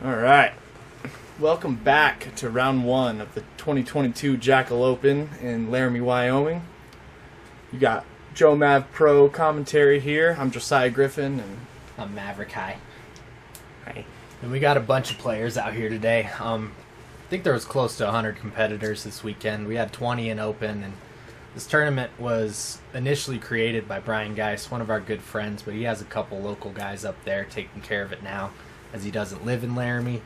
All right. Welcome back to round one of the 2022 JackalOpen in Laramie, Wyoming. You got Joe Mav Pro commentary here. I'm Josiah Griffin, and I'm Maverick. Hi. Hi. And we got a bunch of players out here today. I think there was close to 100 competitors this weekend. We had 20 in open, and this tournament was initially created by Brian Geis, one of our good friends, but he has a couple local guys up there taking care of it now, as he doesn't live in Laramie.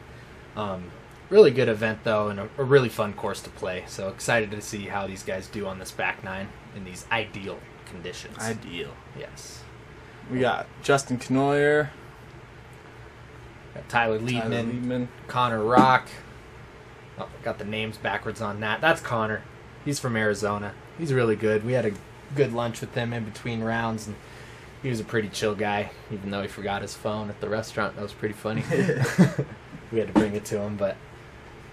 Really good event, though, and a really fun course to play. So excited to see how these guys do on this back nine in these ideal conditions. Ideal. Yes. We got Justin Cournoyer, Got Tyler Liebman, Connor Rock. Oh, got the names backwards on that. That's Connor. He's from Arizona. He's really good. We had a good lunch with him in between rounds, and he was a pretty chill guy, even though he forgot his phone at the restaurant. That was pretty funny. We had to bring it to him, but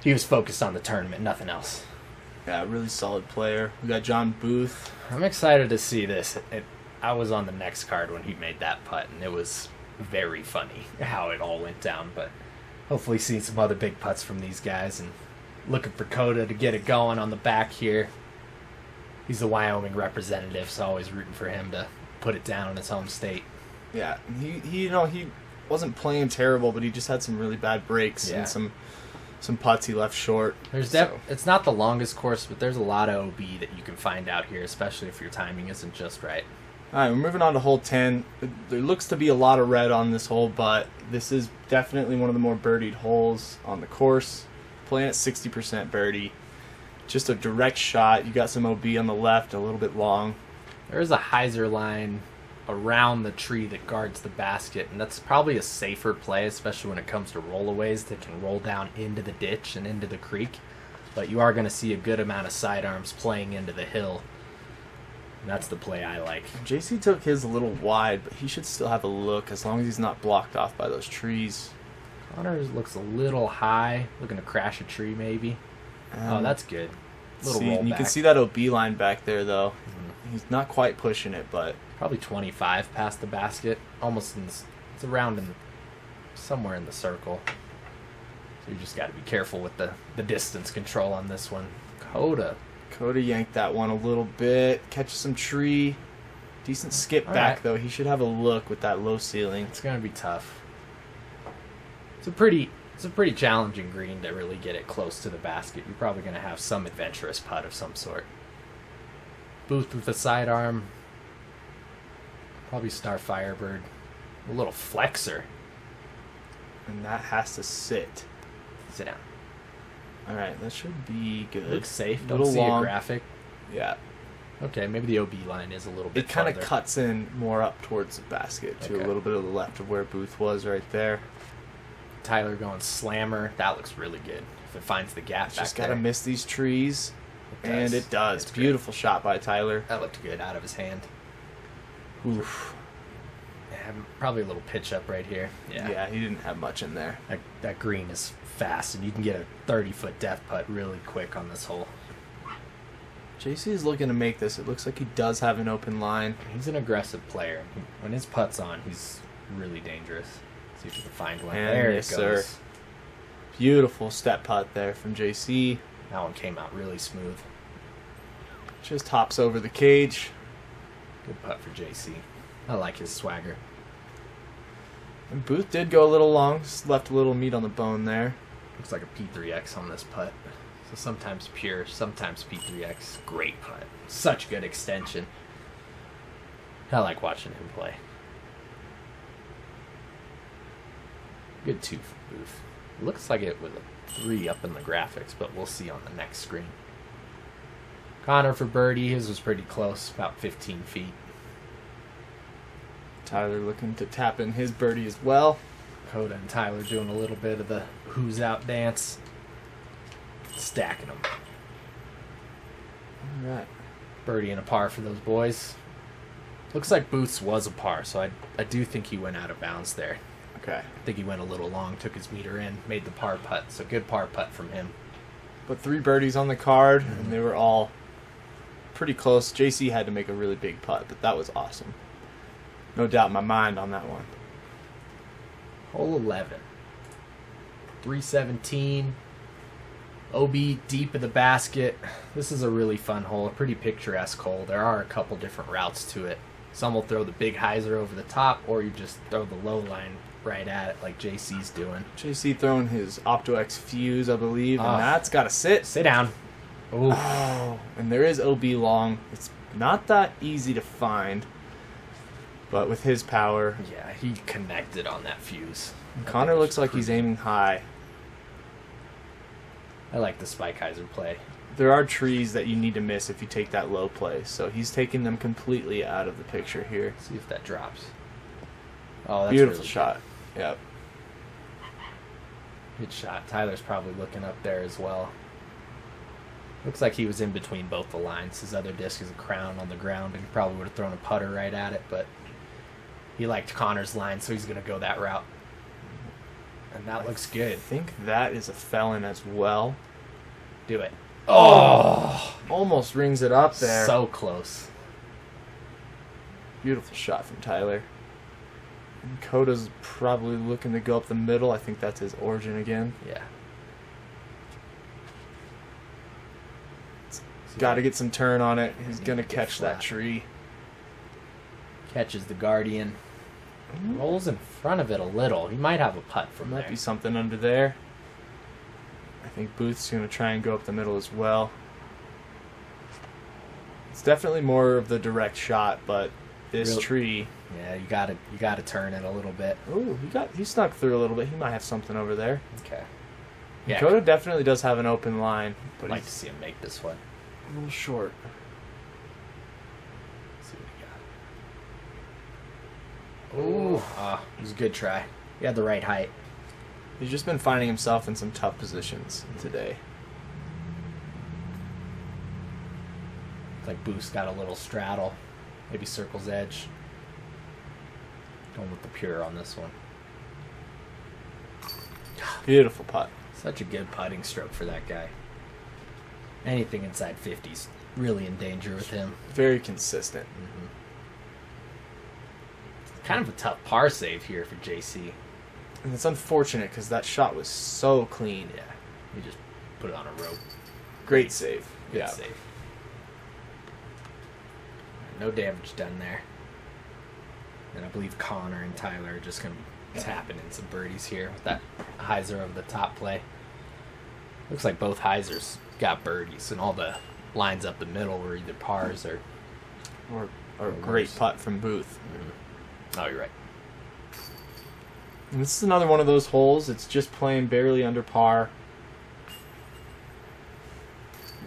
he was focused on the tournament, nothing else. Yeah, really solid player. We got John Boothe. I'm excited to see this. I was on the next card when he made that putt, and it was very funny how it all went down, but hopefully seeing some other big putts from these guys, and looking for Dakota to get it going on the back here. He's the Wyoming representative, so always rooting for him to put it down in his home state. Yeah, he wasn't playing terrible, but he just had some really bad breaks and some putts he left short. It's not the longest course, but there's a lot of OB that you can find out here, especially if your timing isn't just right. All right, we're moving on to hole 10. There looks to be a lot of red on this hole, but this is definitely one of the more birdied holes on the course. Playing at 60% birdie. Just a direct shot. You got some OB on the left, a little bit long. There is a hyzer line around the tree that guards the basket, and that's probably a safer play, especially when it comes to rollaways that can roll down into the ditch and into the creek. But you are going to see a good amount of sidearms playing into the hill. And that's the play I like. JC took his a little wide, but he should still have a look as long as he's not blocked off by those trees. Connor looks a little high, looking to crash a tree maybe. Oh, that's good. Little roll you back. can see that OB line back there, though. Mm-hmm. He's not quite pushing it, but probably 25 past the basket, almost it's around somewhere in the circle. So you just got to be careful with the distance control on this one. Dakota yanked that one a little bit, catches some tree. Decent skip back, though. He should have a look with that low ceiling. It's going to be tough. It's a pretty challenging green to really get it close to the basket. You're probably going to have some adventurous putt of some sort. Boothe with the sidearm. Probably Star Firebird. A little flexor. And that has to sit. Sit down. All right, that should be good. Looks safe. Don't see a graphic. Yeah. Okay, maybe the OB line is a little bit It kind of cuts in more up towards the basket, to a little bit of the left of where Boothe was right there. Tyler going slammer. That looks really good. If it finds the gap back there. Just got to miss these trees. And it does. That's beautiful shot by Tyler. That looked good out of his hand. Oof. Yeah, probably a little pitch up right here. Yeah, he didn't have much in there. That green is fast, and you can get a 30-foot depth putt really quick on this hole. JC is looking to make this. It looks like he does have an open line. He's an aggressive player. When his putt's on, he's really dangerous. See if we can find one. And there yes, it goes. Sir. Beautiful step putt there from JC. That one came out really smooth. Just hops over the cage. Good putt for JC. I like his swagger. And Boothe did go a little long. Just left a little meat on the bone there. Looks like a P3X on this putt. So sometimes pure, sometimes P3X. Great putt. Such good extension. I like watching him play. Good 2 for Boothe. Looks like it was a 3 up in the graphics, but we'll see on the next screen. Connor for birdie. His was pretty close, about 15 feet. Tyler looking to tap in his birdie as well. Dakota and Tyler doing a little bit of the who's out dance. Stacking them. All right. Birdie and a par for those boys. Looks like Booth's was a par, so I do think he went out of bounds there. Okay. I think he went a little long, took his meter in, made the par putt. So good par putt from him. But 3 birdies on the card, and they were all pretty close. JC had to make a really big putt, but that was awesome. No doubt in my mind on that one. Hole 11. 317. OB deep in the basket. This is a really fun hole, a pretty picturesque hole. There are a couple different routes to it. Some will throw the big hyzer over the top, or you just throw the low line right at it like JC's doing. JC throwing his Opto-X fuse, I believe, and that's got to sit. Sit down. Ooh. Oh, and there is OB long. It's not that easy to find, but with his power. Yeah, he connected on that fuse. Connor looks like he's aiming high. I like the spike hyzer play. There are trees that you need to miss if you take that low play, so he's taking them completely out of the picture here. See if that drops. Oh, that's beautiful really shot. Yep. Good shot. Tyler's probably looking up there as well. Looks like he was in between both the lines. His other disc is a crown on the ground, and he probably would have thrown a putter right at it, but he liked Connor's line, so he's going to go that route. And that looks good. I think that is a felon as well. Do it. Oh! Almost rings it up there. So close. Beautiful shot from Tyler. And Dakota's probably looking to go up the middle. I think that's his origin again. Yeah. Got to get some turn on it. He's going to catch that tree. Catches the Guardian. Rolls in front of it a little. He might have a putt from there. Might be something under there. I think Booth's going to try and go up the middle as well. It's definitely more of the direct shot, but this tree. Yeah, you gotta turn it a little bit. Ooh, he snuck through a little bit. He might have something over there. Okay. Yeah. Dakota definitely does have an open line, but I'd like to see him make this one. A little short. Let's see what we got. Ooh, it was a good try. He had the right height. He's just been finding himself in some tough positions today. It's like Booth's got a little straddle. Maybe circle's edge. Going with the pure on this one. Beautiful putt. Such a good putting stroke for that guy. Anything inside 50's really in danger with him. Very consistent. Mm-hmm. Kind of a tough par save here for JC. And it's unfortunate because that shot was so clean. Yeah, he just put it on a rope. Great save. Good save. No damage done there. And I believe Connor and Tyler are just going to be tapping in some birdies here with that hyzer over the top play. Looks like both hyzers got birdies, and all the lines up the middle were either pars or a great putt from Boothe. Mm-hmm. Oh, you're right. And this is another one of those holes. It's just playing barely under par.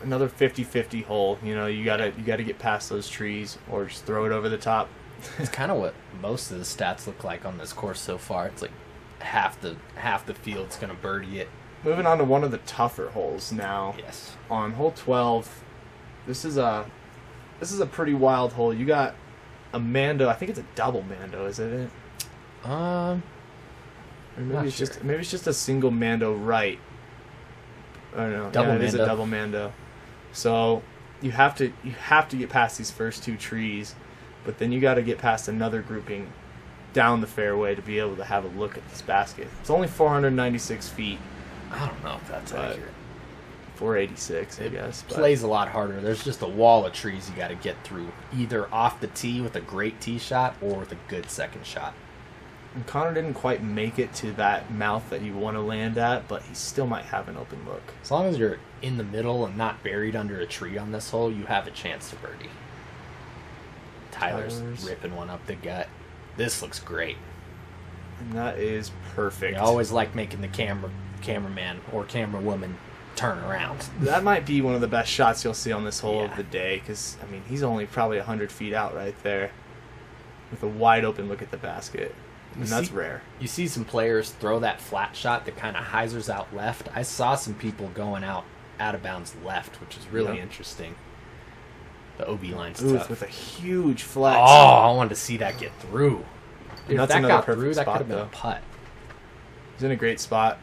Another 50-50 hole. You know, you gotta get past those trees or just throw it over the top. It's kind of what most of the stats look like on this course so far. It's like half the field's gonna birdie it. Moving on to one of the tougher holes now. Yes. On hole 12, this is a pretty wild hole. You got a Mando. I think it's a double Mando, isn't it? Or maybe it's just a single Mando right. Oh no, double it is a Mando. double Mando. So you have to get past these first two trees, but then you got to get past another grouping down the fairway to be able to have a look at this basket. It's only 496 feet. I don't know if that's accurate. 486, I guess. Plays a lot harder. There's just a wall of trees you got to get through, either off the tee with a great tee shot or with a good second shot. And Connor didn't quite make it to that mouth that you want to land at, but he still might have an open look. As long as you're in the middle and not buried under a tree on this hole, you have a chance to birdie. Tyler's ripping one up the gut. This looks great. And that is perfect. I always like making the cameraman or camerawoman turn around. That might be one of the best shots you'll see on this hole of the day, because, I mean, he's only probably 100 feet out right there with a wide open look at the basket. And that's rare. You see some players throw that flat shot that kind of hyzers out left. I saw some people going out of bounds left, which is really interesting. The OB line's tough. With a huge flex. Oh, I wanted to see that get through. Dude, if that's that got perfect through, that spot, could have been though. a putt. He's in a great spot.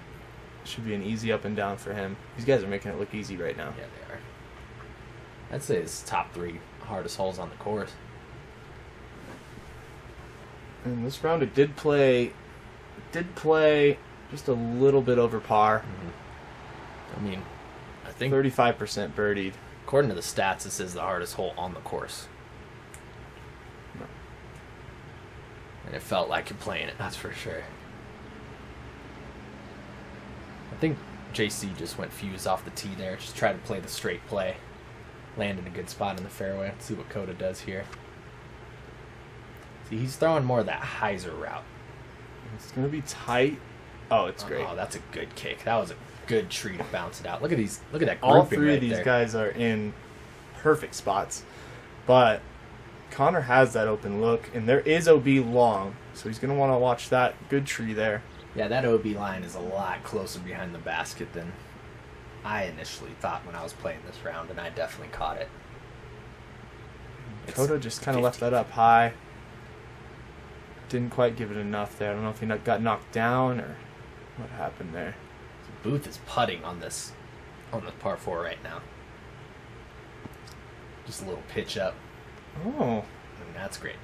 Should be an easy up and down for him. These guys are making it look easy right now. Yeah, they are. I'd say it's top 3 hardest holes on the course. And this round it did play just a little bit over par. I mean, I think 35% birdied. according to the stats, this is the hardest hole on the course. No. And it felt like you're playing it, that's for sure. I think JC just went fuse off the tee there. Just tried to play the straight play. Landed a good spot in the fairway. Let's see what Coda does here. See, he's throwing more of that hyzer route. It's going to be tight. Oh, it's great. Oh, that's a good kick. That was a good tree to bounce it out. Look at these. Look at that All grouping three right of these there. guys are in perfect spots. But Connor has that open look, and there is OB long, so he's going to want to watch that. Good tree there. Yeah, that OB line is a lot closer behind the basket than I initially thought when I was playing this round, and I definitely caught it. Dakota just kind of left that up high. Didn't quite give it enough there. I don't know if he got knocked down or what happened there. Boothe is putting on the par 4 right now. Just a little pitch up, Oh, and that's great.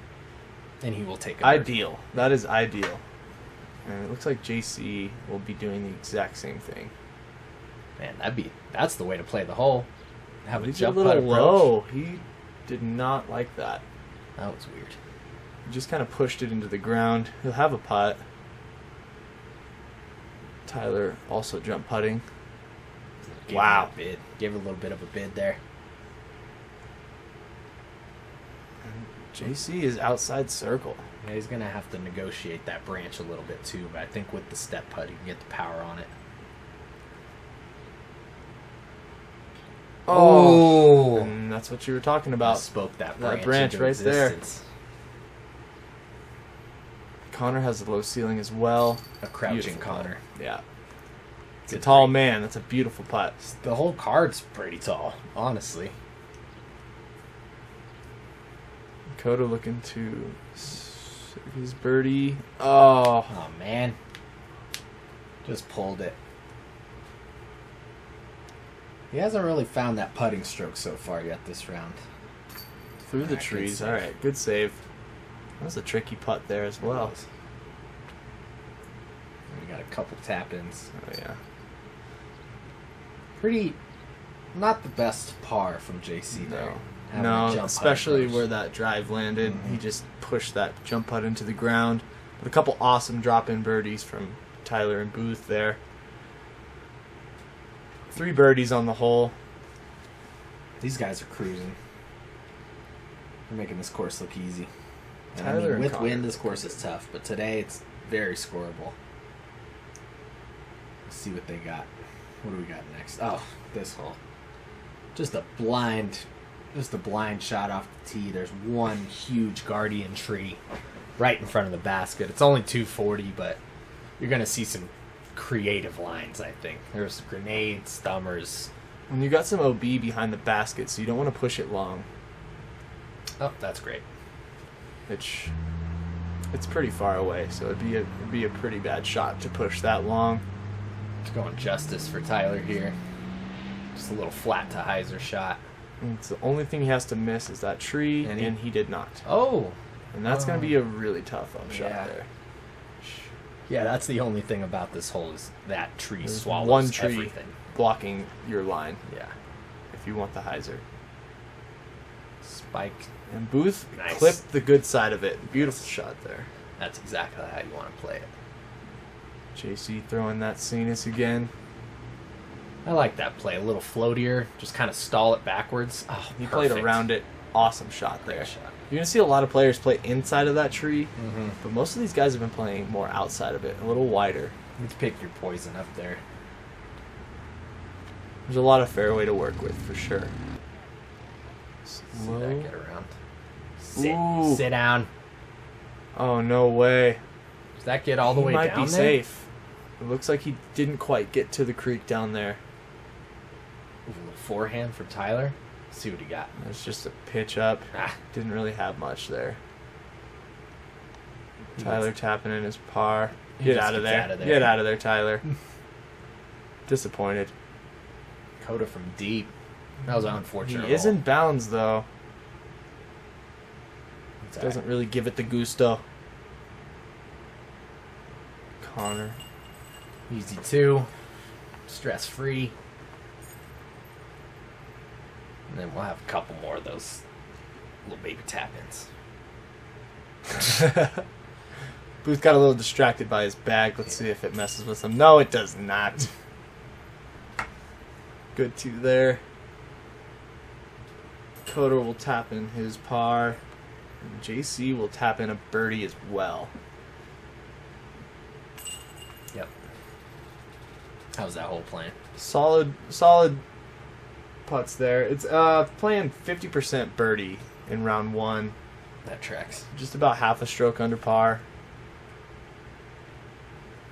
And he will take it. ideal. That is ideal. And it looks like JC will be doing the exact same thing. Man, that's the way to play the hole. Have a He's a jump little putt approach. low. He did not like that. That was weird. He just kind of pushed it into the ground. He'll have a putt. Tyler also jump putting. Gave Wow. him a bid. Gave a little bit of a bid there. JC is outside circle. Yeah, he's gonna have to negotiate that branch a little bit too, but I think with the step putt, he can get the power on it. Oh, and that's what you were talking I about. spoke that That branch, branch into right there. existence. Connor has a low ceiling as well. A crouching Beautiful Connor. putt. Yeah. It's a Good tall break. man. That's a beautiful putt. The whole card's pretty tall, honestly. Dakota looking to save his birdie. Oh, Oh man, just pulled it. He hasn't really found that putting stroke so far yet this round. through the Alright, good trees. save. All right, good save. That was a tricky putt there as well. We got a couple tap-ins. Oh yeah. Pretty, not the best par from JC there. Having a No, jump putt especially approach. where that drive landed. Mhm. He just pushed that jump putt into the ground. But a couple awesome drop-in birdies from Tyler and Boothe there. 3 birdies on the hole. These guys are cruising. They're making this course look easy. And Tyler and with Connor wind, this look course good. is tough, but today it's very scoreable. Let's see what they got. What do we got next? Oh, this hole. Just a blind shot off the tee. There's one huge guardian tree right in front of the basket. It's only 240, but you're going to see some creative lines, I think. There's grenades, thumbers. And you got some OB behind the basket, so you don't want to push it long. Oh, that's great. It's pretty far away, so it'd be a pretty bad shot to push that long. It's going justice for Tyler here. Just a little flat to hyzer shot. And it's the only thing he has to miss is that tree, And and he- he did not. Oh! And that's going Oh. to be a really tough upshot Yeah. there. Yeah, that's the only thing about this hole is that tree There's swallows one tree everything. blocking your line Yeah. if you want the hyzer. Spike. And Boothe Nice. clipped the good side of it. Beautiful shot there. That's exactly how you want to play it. JC throwing that Cenas again. I like that play. A little floatier. Just kind of stall it backwards. Oh, He played perfect. around it. Awesome shot there. Great shot. You're going to see a lot of players play inside of that tree, Mm-hmm. but most of these guys have been playing more outside of it, a little wider. You need to pick your poison up there. There's a lot of fairway to work with for sure. See Slow. that get around. Sit. Ooh. Sit down. Oh, no way. Does that get all the He way might down be there? safe. It looks like he didn't quite get to the creek down there. Ooh, a little forehand for Tyler. Let's see what he got. It's just a pitch up. Ah, Didn't really have much there. he Tyler gets- tapping in his par. He Get just out of gets there. out of there. Get out of there, Tyler. Disappointed. Dakota from deep. That was an He unfortunate. is in bounds, though. It's all Doesn't really give it the gusto. Connor. Easy 2. Stress-free. And then we'll have a couple more of those little baby tap-ins. Boothe got a little distracted by his bag. Let's see if it messes with him. No, it does not. Good 2 there. Dakota will tap in his par. And JC will tap in a birdie as well. Yep. How's that hole playing? Solid putts there. It's playing 50% birdie in round 1. That tracks. Just about half a stroke under par.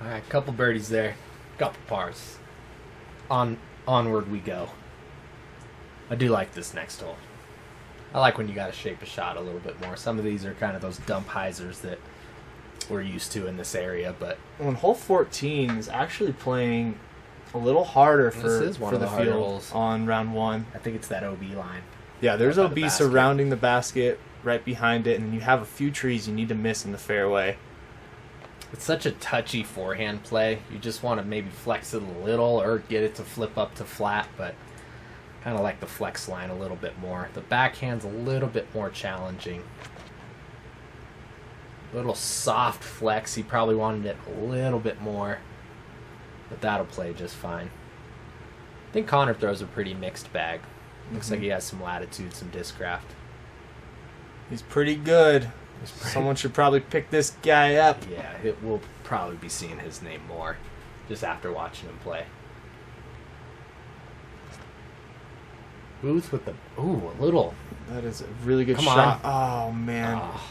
All right, couple birdies there. Couple pars. Onward we go. I do like this next hole. I like when you got to shape a shot a little bit more. Some of these are kind of those dump hyzers that we're used to in this area, but when hole 14 is actually playing a little harder for the harder field holes on round 1. I think it's that OB line. Yeah, there's Right by OB the surrounding the basket right behind it, and you have a few trees you need to miss in the fairway. It's such a touchy forehand play. You just want to maybe flex it a little or get it to flip up to flat, but kind of like the flex line a little bit more. The backhand's a little bit more challenging. Little soft flex. He probably wanted it a little bit more, but that'll play just fine. I think Connor throws a pretty mixed bag. Looks like he has some latitude, some disc craft. He's pretty good. Someone should probably pick this guy up. Yeah, we'll probably be seeing his name more just after watching him play. Boothe with the a little. That is a really good Come shot. Oh man. Oh.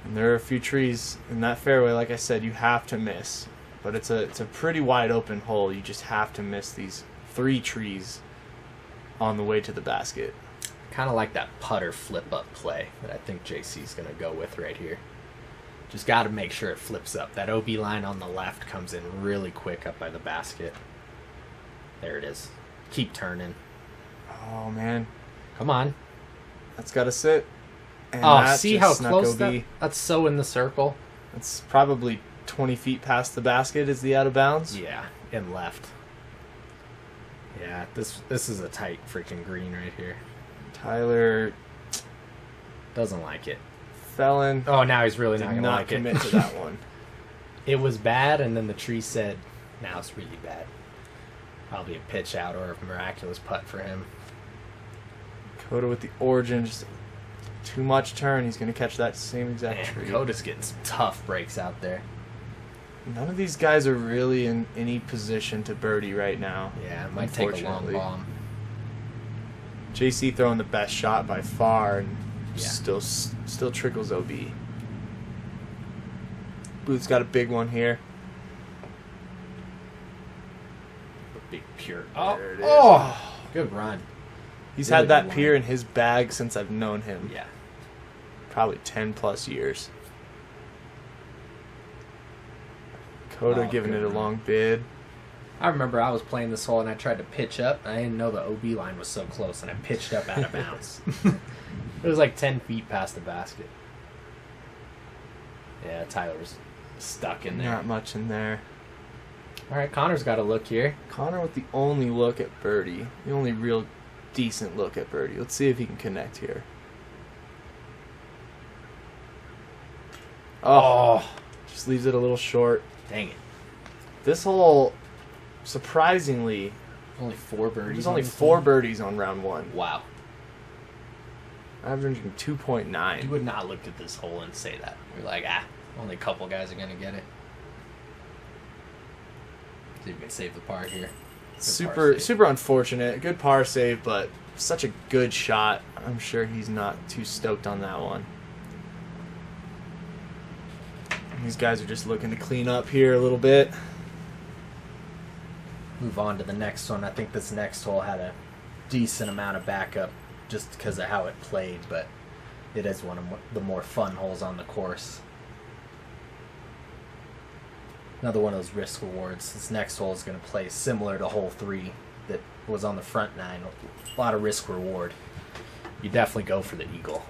And there are a few trees in that fairway. Like I said, you have to miss. But it's a pretty wide open hole. You just have to miss these 3 trees on the way to the basket. Kind of like that putter flip-up play that I think JC's going to go with right here. Just got to make sure it flips up. That OB line on the left comes in really quick up by the basket. There it is. Keep turning. Oh, man. Come on. That's got to sit. And Oh, that see just how snuck close OB. that's so in the circle? That's probably 20 feet past the basket is the out of bounds. Yeah, in left. Yeah, this is a tight freaking green right here. Tyler Doesn't like it. Felon Oh, now he's really did not going to not like commit it. to that one. It was bad, and then the tree said, now it's really bad. Probably a pitch out or a miraculous putt for him. Dakota with the origin, just too much turn. He's going to catch that same exact Man, tree. Dakota's getting some tough breaks out there. None of these guys are really in any position to birdie right now. Yeah, it might take a long Unfortunately. bomb. JC throwing the best shot by far, and Yeah. still trickles OB. Boothe's got a big one here. Big pure. There it is. Oh, good run. He's Really had that good pier line. in his bag since I've known him. Yeah. Probably 10 plus years. Dakota Oh, giving good it a run. long bid. I remember I was playing this hole and I tried to pitch up. And I didn't know the OB line was so close, and I pitched up out of bounds. It was like 10 feet past the basket. Yeah, Tyler's stuck in there. Not much in there. All right, Connor's got a look here. Connor with the only look at birdie. The only real decent look at birdie. Let's see if he can connect here. Oh, just leaves it a little short. Dang it. This hole, surprisingly, Only 4 birdies. there's on only this 4 one? birdies on round 1. Wow. Averaging You 2.9. would not look at this hole and say that. You're like, only a couple guys are going to get it. See if we can save the par here. Good par save. Super unfortunate. Good par save, but such a good shot. I'm sure he's not too stoked on that one. These guys are just looking to clean up here a little bit. Move on to the next one. I think this next hole had a decent amount of backup just because of how it played, but it is one of the more fun holes on the course. Another one of those risk rewards. This next hole is going to play similar to hole 3 that was on the front 9. A lot of risk reward. You definitely go for the eagle.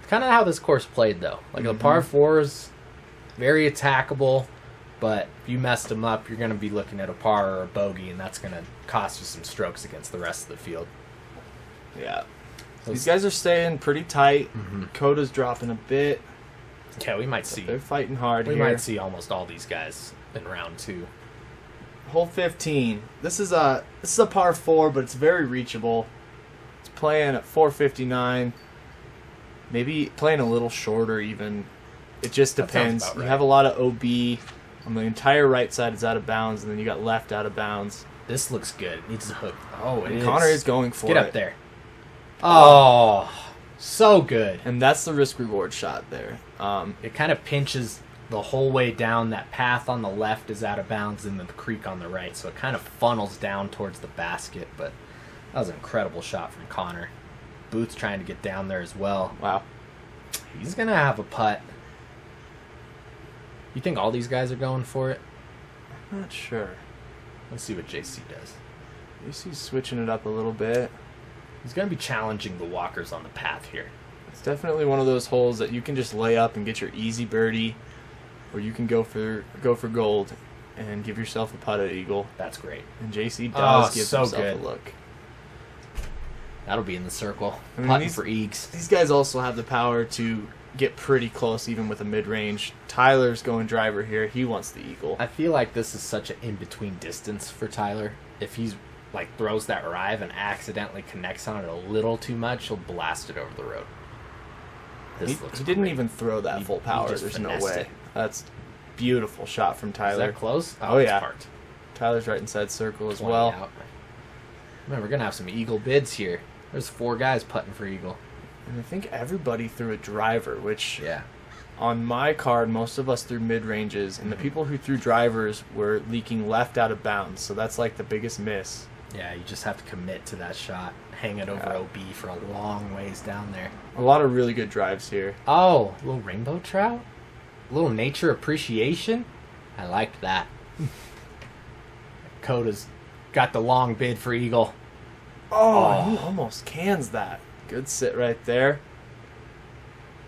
It's kind of how this course played, though. Like the par 4s, very attackable. But if you messed them up, you're going to be looking at a par or a bogey, and that's going to cost you some strokes against the rest of the field. Yeah. These guys are staying pretty tight. Dakota's dropping a bit. Yeah, we might see. They're fighting hard We here. might see almost all these guys in round 2. Hole 15. This is a par 4, but it's very reachable. It's playing at 459. Maybe playing a little shorter even. It just That sounds depends. about You right. have a lot of OB. On the entire right side is out of bounds, and then you got left out of bounds. This looks good. It needs to hook. Oh, it And is. Connor is going for Get it. up there. Oh, so good. And that's the risk-reward shot there. It kind of pinches the whole way down. That path on the left is out of bounds, and the creek on the right, so it kind of funnels down towards the basket. But that was an incredible shot from Connor. Boothe's trying to get down there as well. Wow. He's going to have a putt. You think all these guys are going for it? I'm not sure. Let's see what JC does. You see switching it up a little bit. He's going to be challenging the walkers on the path here. It's definitely one of those holes that you can just lay up and get your easy birdie, or you can go for gold and give yourself a putt at eagle. That's great. And JC does give so himself good. a look. That'll be in the circle. I mean, Putting for eags. These guys also have the power to get pretty close, even with a mid-range. Tyler's going driver here. He wants the eagle. I feel like this is such an in-between distance for Tyler. If he's like throws that drive and accidentally connects on it a little too much, he'll blast it over the road. This looks He didn't great. even throw that He- full he power. just There's no finessed way. it. That's beautiful shot from Is Tyler. that close? Oh, it's yeah. parked. Tyler's right inside circle as 20 well. out. Man, we're gonna have some eagle bids here. There's 4 guys putting for eagle. And I think everybody threw a driver, which Yeah. on my card, most of us threw mid-ranges, and the people who threw drivers were leaking left out of bounds, so that's like the biggest miss. Yeah, you just have to commit to that shot. Hang it over Yeah. OB for a long ways down there. A lot of really good drives here. Oh, a little rainbow trout? A little nature appreciation? I liked that. Dakota's got the long bid for eagle. Oh, he almost cans that. Good sit right there.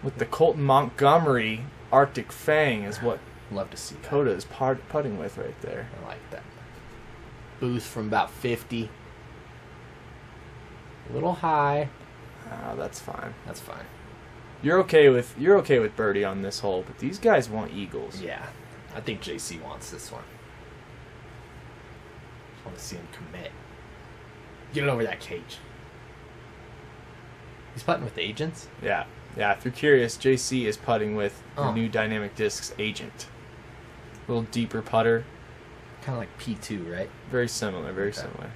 With the Colton Montgomery Arctic Fang is what Love to see that. Dakota is putting with right there. I like that. Boothe from about 50. A little high. That's fine. That's fine. You're okay with birdie on this hole, but these guys want eagles. Yeah. I think JC wants this one. Just want to see him commit. Get it over that cage. He's putting with agents. Yeah. If you're curious, JC is putting with the Oh. new Dynamic Discs Agent. A little deeper putter. Kind of like P2, right? Very similar, very Okay. similar.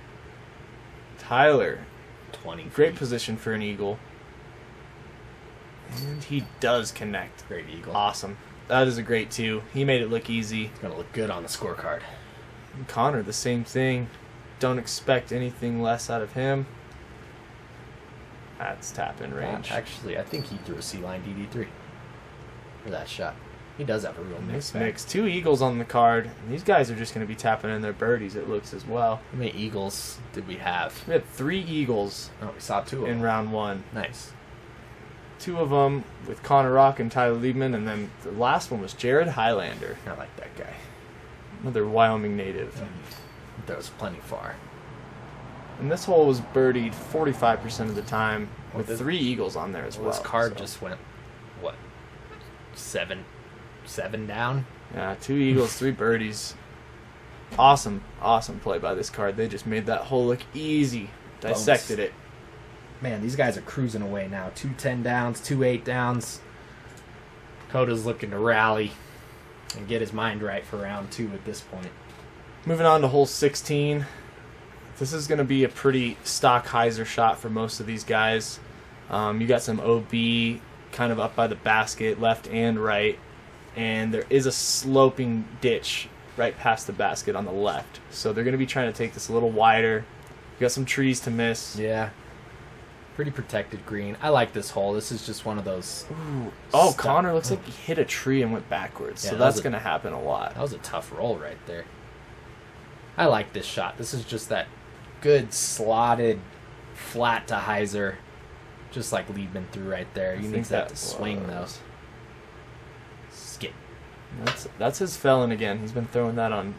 Tyler, 20. great feet. position for an eagle. And he does connect. Great eagle. Awesome. That is a great 2. He made it look easy. It's going to look good on the scorecard. And Connor, the same thing. Don't expect anything less out of him. That's tap-in range. Actually, I think he threw a C-line DD3 for that shot. He does have a real Nice mix. mix. 2 eagles on the card. And these guys are just going to be tapping in their birdies, it looks, as well. How many eagles did we have? We had 3 eagles Oh, we saw 2 of in them. round 1. Nice. 2 of them with Connor Rock and Tyler Liebman, and then the last one was Jared Highlander, I like that guy. another Wyoming native. That was plenty far. And this hole was birdied 45% of the time with this- 3 eagles on there as well. This card so. just went, what, 7 down? Yeah, 2 eagles, 3 birdies. Awesome play by this card. They just made that hole look easy. Dissected it. Man, these guys are cruising away now. 2 10 downs, 2 8 downs. Dakota's looking to rally and get his mind right for round 2 at this point. Moving on to hole 16. This is going to be a pretty stock hyzer shot for most of these guys. You got some OB kind of up by the basket, left and right. And there is a sloping ditch right past the basket on the left. So they're going to be trying to take this a little wider. You got some trees to miss. Yeah. Pretty protected green. I like this hole. This is just one of those. Oh, Stuck. Connor looks like he hit a tree and went backwards. Yeah, So that was that's a- going to happen a lot. That was a tough roll right there. I like this shot. This is just that good slotted flat to hyzer. Just like Liebman threw right there. He needs that to swing though. Skip. That's his felon again. He's been throwing that on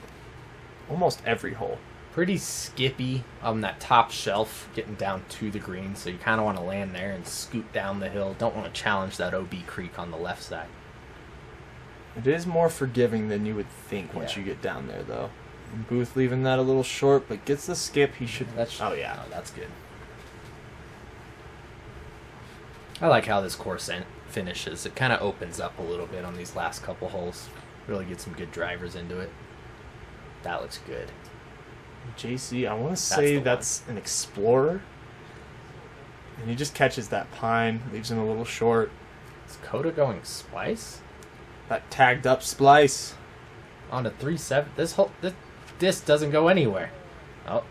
almost every hole. Pretty skippy on that top shelf, getting down to the green, so you kind of want to land there and scoot down the hill. Don't want to challenge that OB creek on the left side. It is more forgiving than you would think once you get down there, though. And Boothe leaving that a little short, but gets the skip. He should. Oh yeah, that's good. I like how this course finishes. It kind of opens up a little bit on these last couple holes. Really get some good drivers into it. That looks good. JC, I want to say that's an Explorer. And he just catches that pine, leaves him a little short. Is Dakota going splice? That tagged up splice. On to 3-7. This doesn't go anywhere. Oh.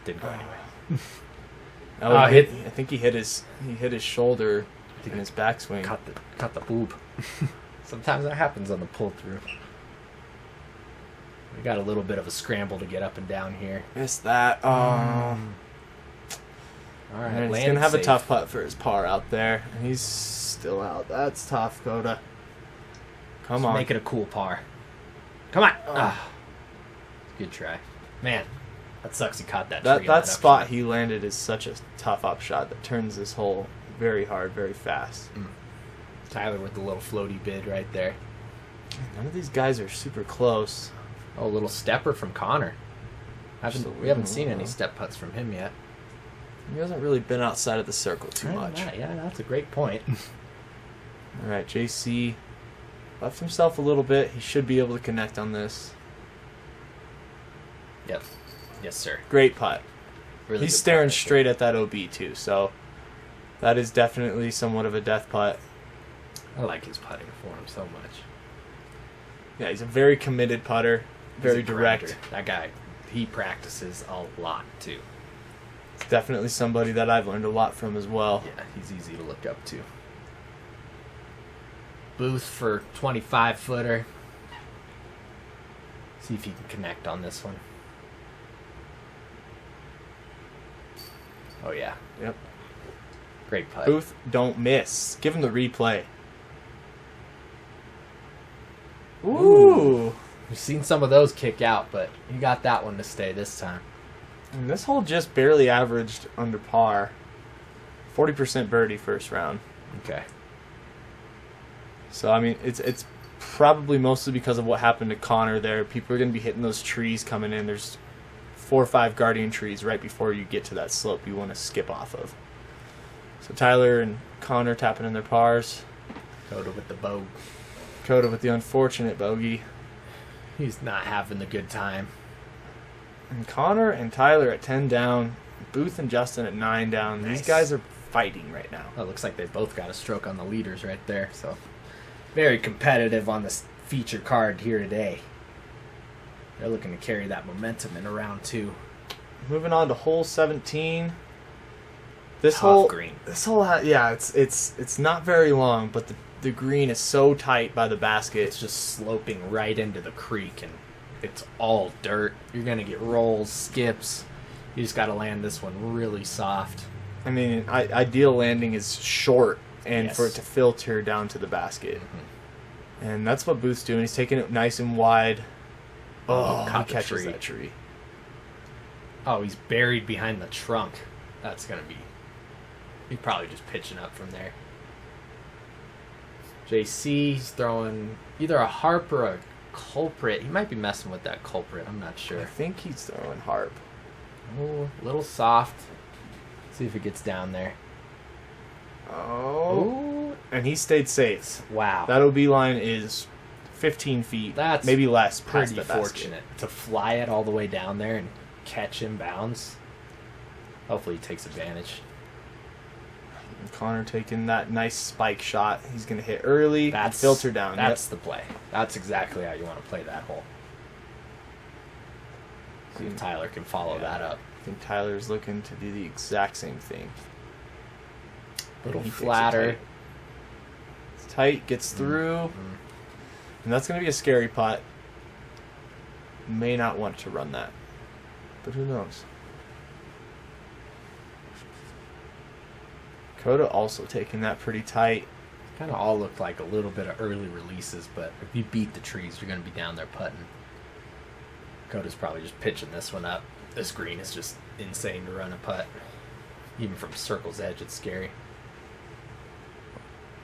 Didn't go anywhere. I think he hit his shoulder in his backswing. Cut the boob. Sometimes that happens on the pull through. We got a little bit of a scramble to get up and down here. Missed that. Oh. All right, and he's gonna have a tough putt for his par out there, and he's still out. That's tough, Dakota. Come on, make it a cool par. Come on. Good try, man. That sucks. He caught that. That spot he landed is such a tough upshot that turns this hole very hard, very fast. Tyler with the little floaty bid right there. None of these guys are super close. Oh, a little stepper from Connor. We haven't seen any step putts from him yet. He hasn't really been outside of the circle too much. Yeah, that's a great point. All right, JC left himself a little bit. He should be able to connect on this. Yep. Yes, sir. Great putt. Really He's staring straight at that OB too, so that is definitely somewhat of a death putt. I like his putting form so much. Yeah, he's a very committed putter. Very direct. That guy, he practices a lot too. It's definitely somebody that I've learned a lot from as well. Yeah, he's easy to look up to. Boothe for 25-footer. See if he can connect on this one. Oh yeah. Yep. Great putt. Boothe, don't miss. Give him the replay. Ooh. We've seen some of those kick out, but he got that one to stay this time. And this hole just barely averaged under par. 40% birdie first round. Okay. So, I mean, it's probably mostly because of what happened to Connor there. People are going to be hitting those trees coming in. There's 4 or 5 guardian trees right before you get to that slope you want to skip off of. So Tyler and Connor tapping in their pars. Dakota with the bow. Dakota with the unfortunate bogey. He's not having the good time. And Connor and Tyler at 10 down. Boothe and Justin at 9 down. Nice. These guys are fighting right now. Well, it looks like they both got a stroke on the leaders right there. So very competitive on this feature card here today. They're looking to carry that momentum in round 2. Moving on to hole 17. This Tough hole green. This hole, it's not very long, but the green is so tight by the basket. It's just sloping right into the creek, and it's all dirt. You're going to get rolls, skips. You just got to land this one really soft. I mean, ideal landing is short and Yes. for it to filter down to the basket. Mm-hmm. And that's what Booth's doing. He's taking it nice and wide. Oh, caught he the catches tree. that tree. Oh, he's buried behind the trunk. That's going to be... He's probably just pitching up from there. JC's throwing either a harp or a culprit. He might be messing with that culprit. I'm not sure. I think he's throwing harp. Oh, a little soft. See if it gets down there. Oh. Ooh. And he stayed safe. Wow. That OB line is 15 feet. That's maybe less. pretty Past the fortunate to fly it all the way down there and catch inbounds. Hopefully he takes advantage. And Connor taking that nice spike shot. He's going to hit early and filter down. That's the play. That's exactly how you want to play that hole. See if Tyler can follow that up. I think Tyler's looking to do the exact same thing. A little And he takes it flatter. tight. It's tight, gets through. And that's going to be a scary putt. May not want to run that. But who knows? Dakota also taking that pretty tight. Kind of all looked like a little bit of early releases, but if you beat the trees, you're going to be down there putting. Dakota's probably just pitching this one up. This green is just insane to run a putt. Even from circle's edge, it's scary.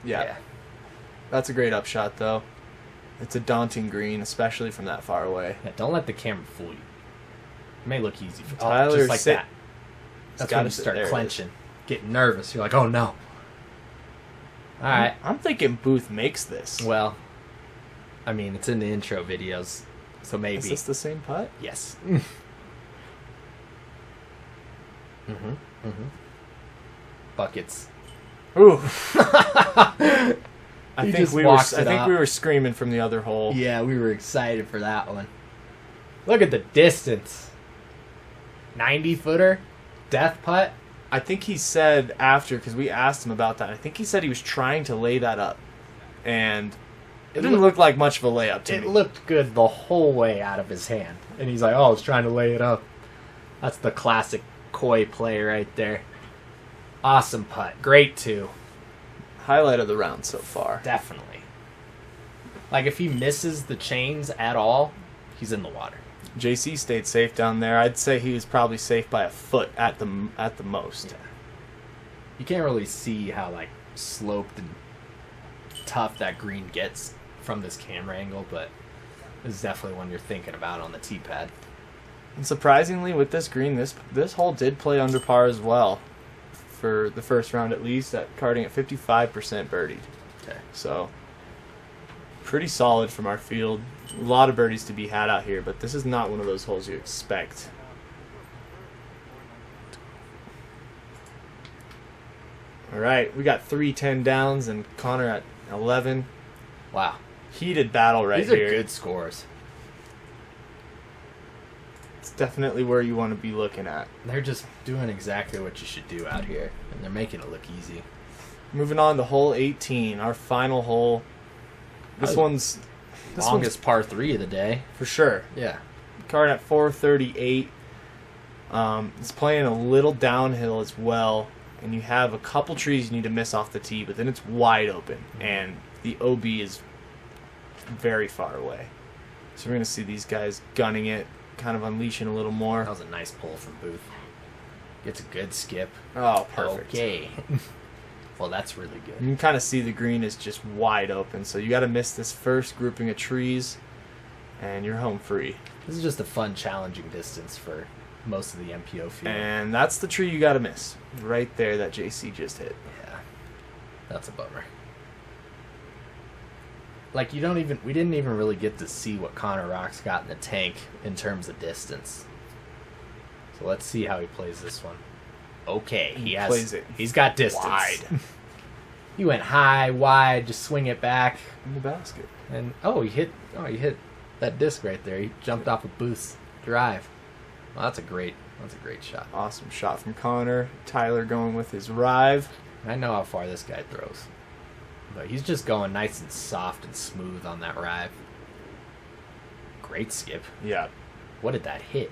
Yeah. That's a great upshot, though. It's a daunting green, especially from that far away. Yeah, don't let the camera fool you. It may look easy. Tyler, just like that. That's when you sit start there. clenching, getting nervous. You're like, oh no. All right. I'm thinking Boothe makes this. Well, I mean, it's in the intro videos, so maybe. Is this the same putt? Yes. Buckets. Ooh. I He think just we were. walks I it think up. we were screaming from the other hole. Yeah, we were excited for that one. Look at the distance. 90-footer, death putt. I think he said after, because we asked him about that. I think he said he was trying to lay that up, and it didn't look like much of a layup to me. It looked good the whole way out of his hand, and he's like, "Oh, I was trying to lay it up." That's the classic Coy play right there. Awesome putt, great too. Highlight of the round so far. Definitely. Like if he misses the chains at all, he's in the water. JC stayed safe down there. I'd say he was probably safe by a foot at the most. Yeah. You can't really see how like sloped and tough that green gets from this camera angle, but it's definitely one you're thinking about on the tee pad. And surprisingly, with this green, this hole did play under par as well, for the first round at least, at carding at 55% birdied. Okay. So pretty solid from our field. A lot of birdies to be had out here, but this is not one of those holes you expect. All right, we got 3-10 downs and Connor at 11. Wow. Heated battle right These are here. good scores. It's definitely where you want to be looking at. They're just doing exactly what you should do out here, and they're making it look easy. Moving on to hole 18, our final hole. This one's Longest par 3 of the day. for sure. Yeah. Card at 438. It's playing a little downhill as well, and you have a couple trees you need to miss off the tee, but then it's wide open, and the OB is very far away. So we're going to see these guys gunning it, kind of unleashing a little more. That was a nice pull from Boothe. Gets a good skip. Oh, perfect. Okay. Well, that's really You good. can kind of see the green is just wide open, so you got to miss this first grouping of trees, and you're home free. This is just a fun, challenging distance for most of the MPO field. And that's the tree you got to miss, right there that JC just hit. Yeah. That's a bummer. Like, we didn't even really get to see what Connor Rock's got in the tank in terms of distance. So let's see how he plays this one. Okay, Plays it he's got distance. wide. He went high, wide, just swing it back. In the basket. And he hit that disc right there. He jumped off of Booth's drive. Well, that's a great shot. Awesome shot from Connor. Tyler going with his rive. I know how far this guy throws. But he's just going nice and soft and smooth on that rive. Great skip. Yeah. What did that hit?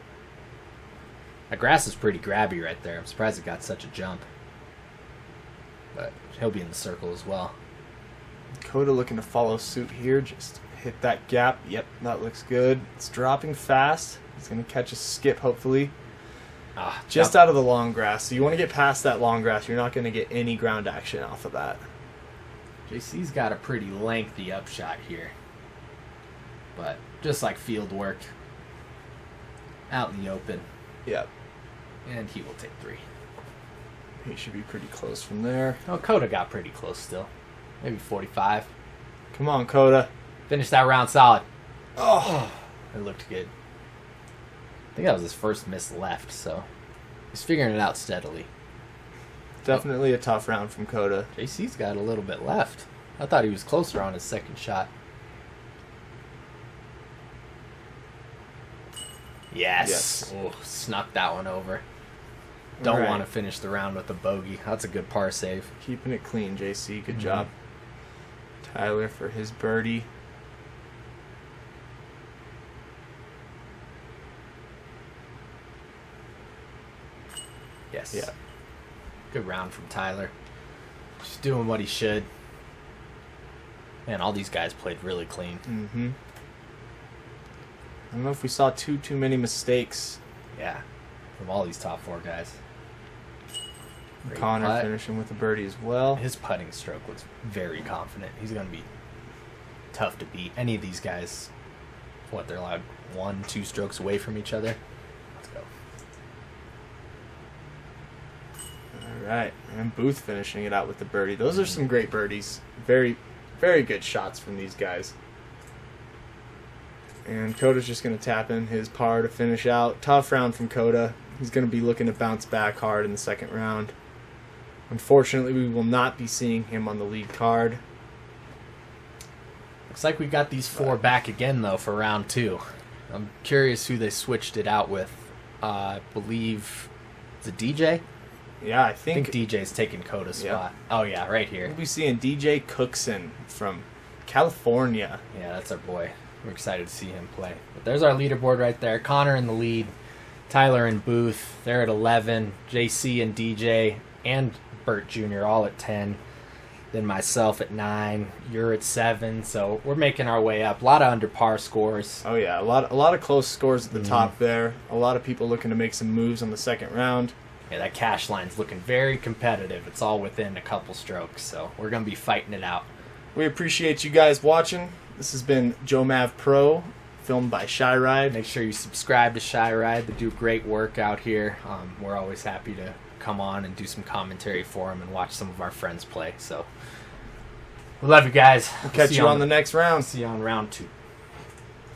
That grass is pretty grabby right there. I'm surprised it got such a jump. But he'll be in the circle as well. Dakota looking to follow suit here. Just hit that gap. Yep, that looks good. It's dropping fast. He's going to catch a skip, hopefully. Just out of the long grass. So you want to get past that long grass. You're not going to get any ground action off of that. JC's got a pretty lengthy upshot here. But just like field work, out in the open. Yep. And he will take 3. He should be pretty close from there. Oh, Coda got pretty close still. Maybe 45. Come on, Coda. Finished that round solid. Oh. It looked good. I think that was his first miss left, so he's figuring it out steadily. Definitely a tough round from Coda. JC's got a little bit left. I thought he was closer on his second shot. Yes. Oh, snuck that one over. Don't want to finish the round with a bogey. That's a good par save. Keeping it clean, JC. Good job. Tyler for his birdie. Yes. Yeah. Good round from Tyler. Just doing what he should. Man, all these guys played really clean. Mm-hmm. I don't know if we saw too many mistakes. Yeah, from all these top 4 guys. Great Connor putt. finishing with a birdie as well. His putting stroke was very confident. He's going to be tough to beat. Any of these guys, they're allowed 1-2 strokes away from each other. Let's go. All right, and Boothe finishing it out with the birdie. Those are some great birdies. Very, very good shots from these guys. And Coda's just going to tap in his par to finish out. Tough round from Coda. He's going to be looking to bounce back hard in the second round. Unfortunately, we will not be seeing him on the lead card. Looks like we got these 4 back again, though, for round 2. I'm curious who they switched it out with. I believe it's a DJ? Yeah, I I think DJ's taking Coda's spot. Oh, yeah, right here. we'll be seeing DJ Cookson from California. Yeah, that's our boy. We're excited to see him play. But there's our leaderboard right there. Connor in the lead. Tyler and Boothe, they're at 11. JC and DJ and Bert Jr. all at 10. Then myself at 9. You're at 7. So we're making our way up. A lot of under par scores. Oh yeah, a lot of close scores at the top there. A lot of people looking to make some moves on the second round. Yeah, that cash line's looking very competitive. It's all within a couple strokes. So we're going to be fighting it out. We appreciate you guys watching. This has been Joe Mav Pro, filmed by Shy Ride. Make sure you subscribe to Shy Ride. They do great work out here. We're always happy to come on and do some commentary for them and watch some of our friends play. So we love you guys. We'll catch you on the next round. See you on round 2.